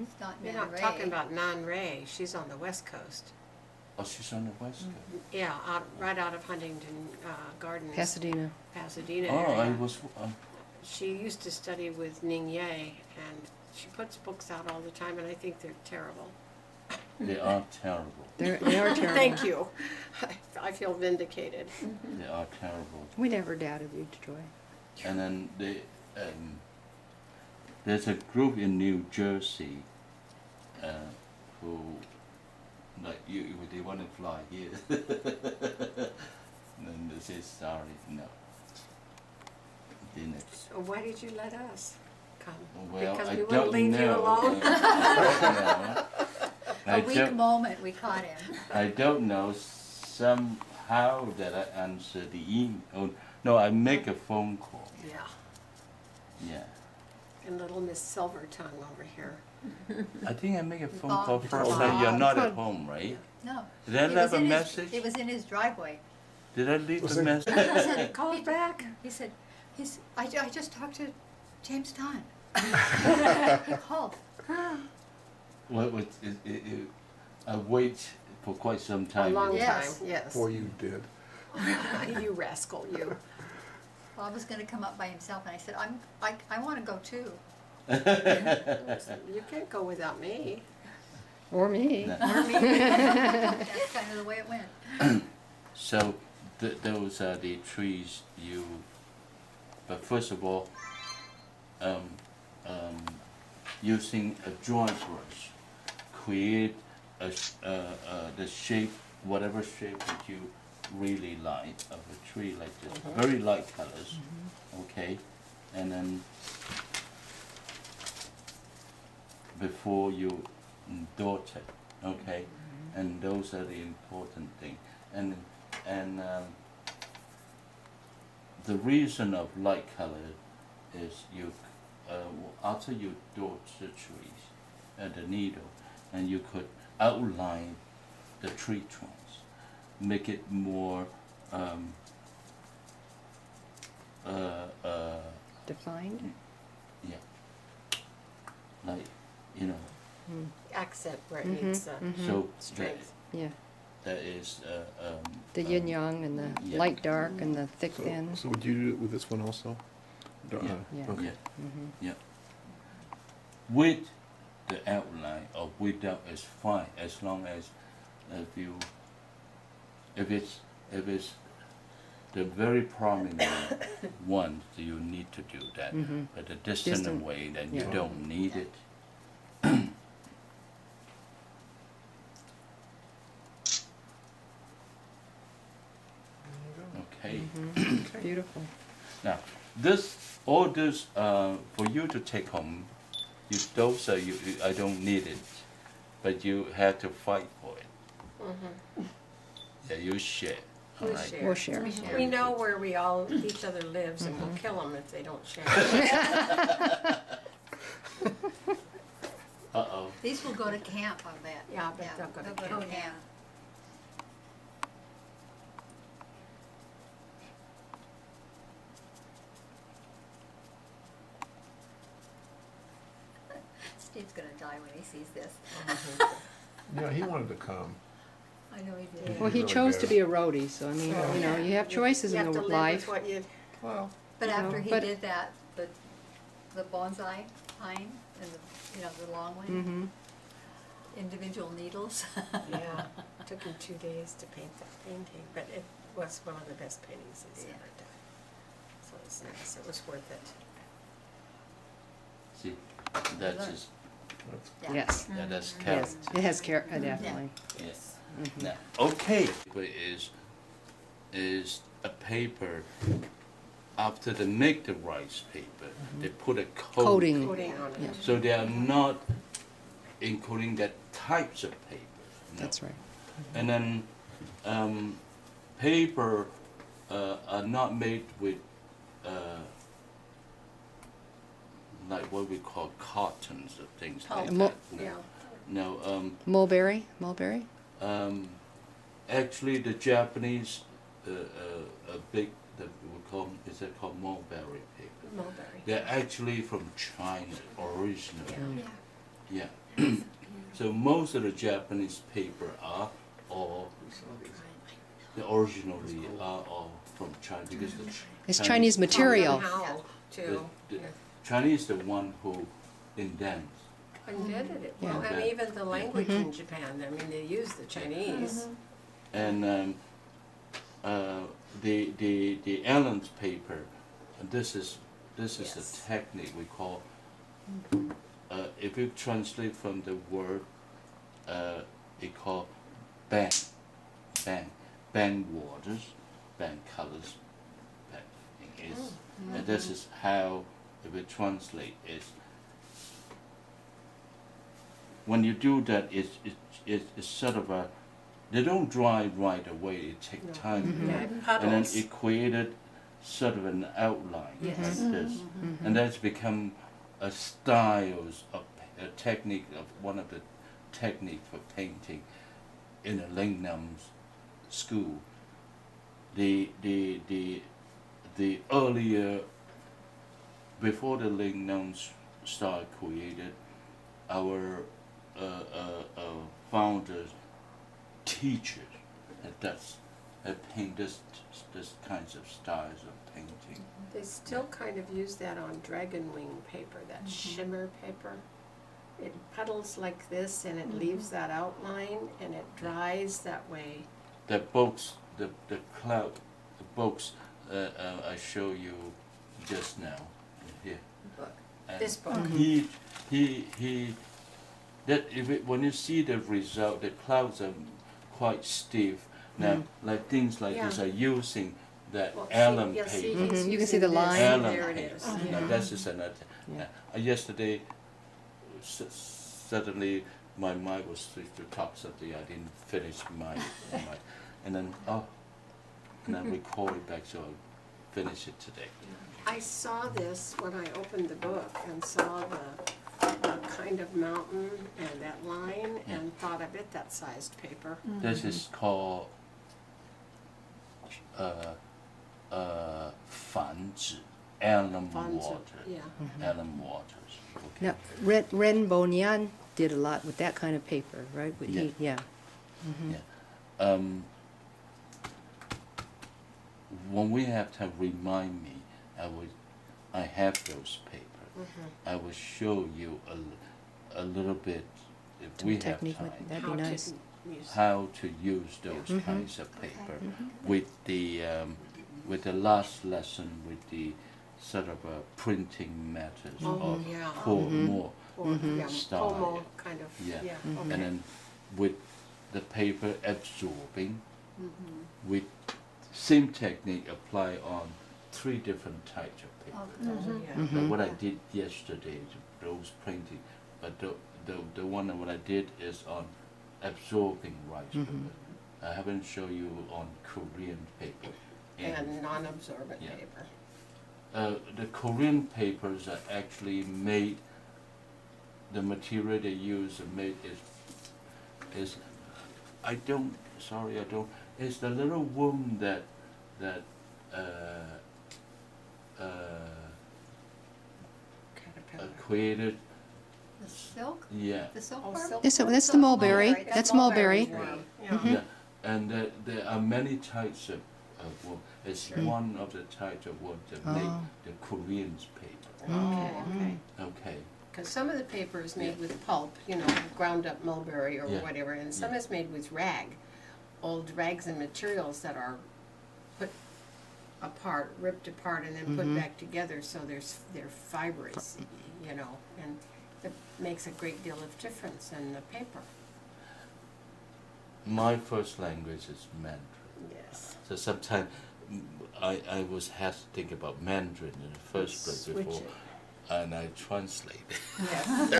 It's not You're Man not Ray. talking about Nan Ray. She's on the West Coast. Oh, she's on the west coast. Yeah, right out of Huntington Gardens. Pasadena. Pasadena Oh, area. I was. She used to study with Ning Ye, and she puts books out all the time, and I think they're terrible. They are terrible. They are terrible. Thank you. I feel vindicated. They are terrible. We never doubted you, Joy. And then there's a group in New Jersey who, like, they want to fly here. And they say, sorry, no. Didn't. So why did you let us come? Well, Because I we wouldn't don't leave you know. alone? A weak moment, we caught him. I don't know. Somehow that I answer the email. Oh, no, I make a phone call. Yeah. Yeah. And little Miss Silvertongue over here. I think I make a phone Bob. call first. Bob. Like, you're not at Bob. home, right? No. Did I It leave was a in his- message? It was in his driveway. Did I leave Was a it- message? He called back. He said, I just talked to JamesTan. He called. Well, I wait for quite some A time. long Yes. time, yes. Before you did. You rascal, you. Bob was gonna come up by himself, and I said, I wanna go too. You can't go without me. Or me. No. That's kind of the way it went. So those are the trees you. But first of all, using a dry brush, create the shape, whatever shape that you really like of a tree like this. Very light colors, okay, and then before you dot it, okay, and those are the important thing, and the reason of light color is you after you dot the trees the needle, and you could outline the tree trunks, make it more Defined? yeah, like, you know, Accent where it needs so strength. Yeah. that is The yin yang and the yeah. light dark and the thick thin. So would you do it with this one also? Yeah. Yeah. Okay. yeah. With the outline or without is fine, as long as if it's the very prominent one, you need to do that. But the distant Distant, away, then yeah. you don't need it. Okay. Beautiful. Now, all this for you to take home. Those are I don't need it, but you have to fight for it. Yeah, you share. All We right. share. We'll share. We know where each other lives, and we'll kill them if they don't share. Uh-oh. These will go to camp, I bet. Yeah, I bet they'll go to camp. Steve's gonna die when he sees this. Yeah, he wanted to come. I know he did. Well, he really chose did. to be a roadie, so I mean, you know, you have choices You in have the to live life. with what you. Well, But You know, after he but- did that, the bonsai pine and the long one, Mm-hmm. individual needles. Yeah, took him 2 days to paint that painting, but it was one of the best paintings he's Yeah. ever done. So it's nice. It was worth it. See, that's Learn. just Yeah. Yes. that's Yes. character. It has character, definitely. Yes. Now, okay. Is a paper. After they make the rice paper, they put a Coating. Coating on it. Yeah. So they are not including that types of paper. No. That's right. And then paper are not made with like what we call cottons or things like Mo- that. No. Yeah. No, Mulberry? Mulberry? actually the Japanese a big we call is it called mulberry paper? Mulberry. They're actually from China originally. Yeah. Yeah. Yeah, So most of the Japanese paper are all, the originally are all from China because the It's Chinese material. How to the Chinese the one who invented. invented it. Yeah. Well, and even the language in Japan, I mean, they use the Chinese. And the Allen's paper, and this is Yes. a technique we call. If you translate from the word, it called bang waters, bang colors, bang is, and this is how if we translate is. When you do that, it's sort of a. They don't dry right away. It takes No. time, Yeah, it and then puddles. it created sort of an outline Yes. like this, and that's become a styles of a technique of one of the technique for painting in the Lingnam school. The earlier before the Lingnam style created, our founders, teachers, had paint this kinds of styles of painting. They still kind of use that on dragon wing paper, that shimmer paper. It puddles like this and it leaves that outline and it dries that way. The books, the cloud, the books I show you just now here. Book. And This book. he that if it, when you see the result, the clouds are quite stiff. Now, like things like this Yeah. are using that Well, alum you'll see paper. he's You can see the using this. line. Alum There it paper. is. Now that's just another. Yeah. Yesterday, suddenly my mind was to talk something. I didn't finish my and then and I recorded back, so I'll finish it today. I saw this when I opened the book and saw the kind of mountain and that line and thought I bet that sized paper. This is called 繁殖 alum Fonts of- water. Yeah. Alum waters. Okay. Now, Ren Bonyan did a lot with that kind of paper, right? But he- yeah. Yeah. When we have time, remind me. I have those papers. I will show you a little bit if Some we have technique time. with- that'd How be to nice. use- How to use those kinds of paper with the last lesson with the sort of printing methods Oh, of yeah. more Or, yeah, style. Pomo kind of, Yeah. yeah, and okay. then with the paper absorbing with same technique apply on 3 different types of paper. Yeah. Now, what I did yesterday, those painting, but the one that what I did is on absorbing rice paper. I haven't shown you on Korean paper. And non-absorbent Yeah. paper. The Korean papers are actually made. The material they use are made is I don't. Sorry, I don't. It's the little worm that Caterpillar. created. The silk? Yeah. The silk Oh, worm? silk That's worm? the mulberry. Mulberry. That's mulberry. worm, Yeah, yeah. and there are many types of worm. It's one of the types of worm that make Oh. the Korean's paper. Okay, okay. Okay. Because some of the paper is made with pulp, you know, ground up mulberry or Yeah. whatever, and some Yeah. is made with rag, old rags and materials that are put apart, ripped apart, and then put back together, so they're fibrous, you know, and it makes a great deal of difference in the paper. My first language is Mandarin. Yes. So sometimes I was had to think about Mandarin in the first place Switch before, it. and I translate. Yes.